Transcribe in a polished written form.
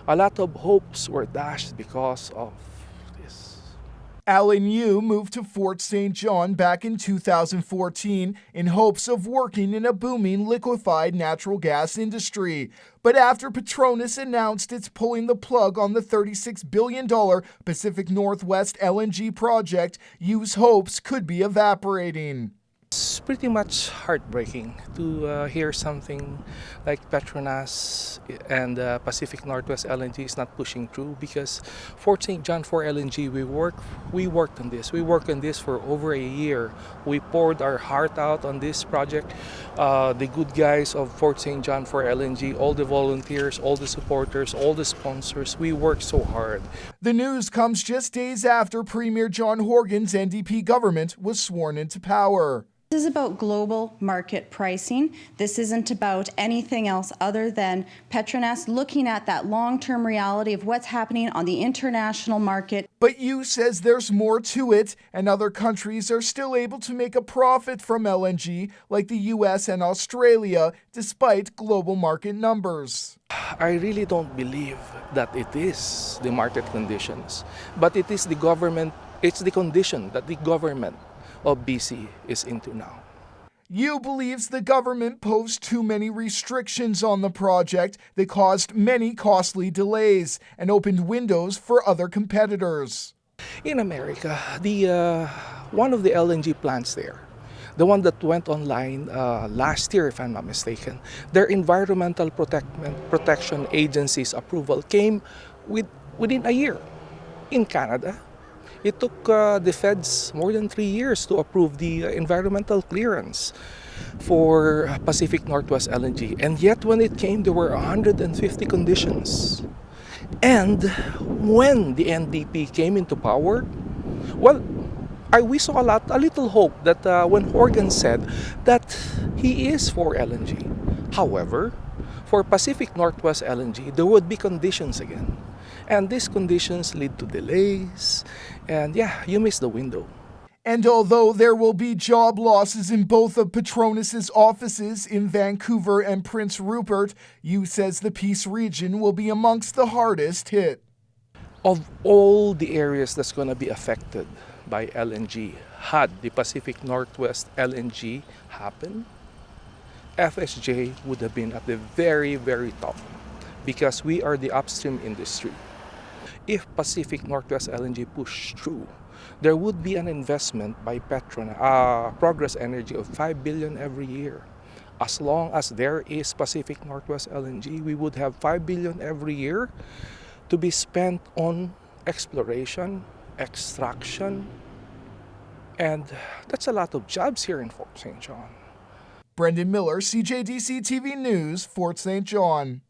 A lot of hopes were dashed because of this. Alan Yu moved to Fort St. John back in 2014 in hopes of working in a booming liquefied natural gas industry. But after Petronas announced it's pulling the plug on the $36 billion Pacific Northwest LNG project, Yu's hopes could be evaporating. It's pretty much heartbreaking to hear something like Petronas and Pacific Northwest LNG is not pushing through, because Fort St. John for LNG, we worked on this. We worked on this for over a year. We poured our heart out on this project. The good guys of Fort St. John for LNG, all the volunteers, all the supporters, all the sponsors, we worked so hard. The news comes just days after Premier John Horgan's NDP government was sworn into power. This is about global market pricing. This isn't about anything else other than Petronas looking at that long-term reality of what's happening on the international market. But Yu says there's more to it, and other countries are still able to make a profit from LNG, like the US and Australia, despite global market numbers. I really don't believe that it is the market conditions, but it is the government, it's the condition that the government of BC is into now. Yu believes the government posed too many restrictions on the project that caused many costly delays and opened windows for other competitors. In America, one of the LNG plants there, the one that went online last year, if I'm not mistaken, their environmental protection agency's approval came within a year. In Canada, it took the feds more than 3 years to approve the environmental clearance for Pacific Northwest LNG. And yet when it came, there were 150 conditions. And when the NDP came into power, well, we saw a little hope that when Horgan said that he is for LNG. However, for Pacific Northwest LNG, there would be conditions again. And these conditions lead to delays, and yeah, you miss the window. And although there will be job losses in both of Petronas' offices in Vancouver and Prince Rupert, Yu says the Peace region will be amongst the hardest hit. Of all the areas that's going to be affected by LNG, had the Pacific Northwest LNG happen, FSJ would have been at the very, very top, because we are the upstream industry. If Pacific Northwest LNG pushed through, there would be an investment by Petronas, Progress Energy, of $5 billion every year. As long as there is Pacific Northwest LNG, we would have $5 billion every year to be spent on exploration, extraction, and that's a lot of jobs here in Fort St. John. Brendan Miller, CJDC-TV News, Fort St. John.